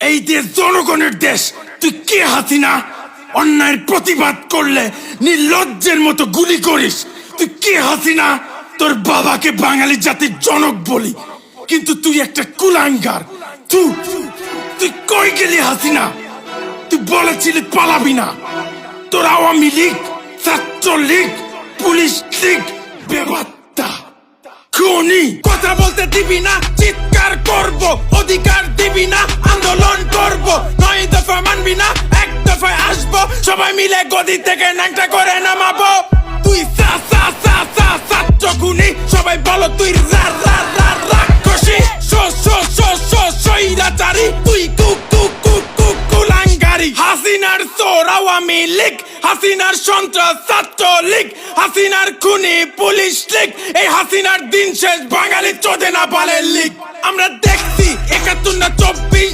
এই দেশ জনগণের দেশ। তুই কে হাসিনা? অন্যায়ের প্রতিবাদ করলে নির্লজ্জের মতো গুলি করিস। তুই কে হাসিনা? তোর বাবাকে বাঙালি জাতির জনক বলি, কিন্তু তুই একটা কুলাঙ্গার। তুই কই গেলি হাসিনা? তুই বলেছিলি পালাবি না। তোর আওয়ামী লীগ, ছাত্রলীগ, পুলিশ লীগ বেবাত্তা খুনি। কথা বলতে দিবি না, চিৎকার করব। অধিকার দিবি না, আন্দোলন করব। 9 দফা মানবি না, 1 দফায় আসবো। সবাই মিলে গদি থেকে ন্যাংটা করে নামাবো। তুই ছাত্র খুনি, সবাই বলো তুই রাক্ষসী। স্বৈরাচারী, তুই কুলাঙ্গারি। হাসিনার চোর আওয়ামী লীগ, হাসিনার সন্ত্রাস ছাত্র লীগ, হাসিনার খুনি পুলিশ লীগ। এই হাসিনার দিন শেষ বাঙালি চোদে না পালের লীগ। আমরা দেখছি 71 না 24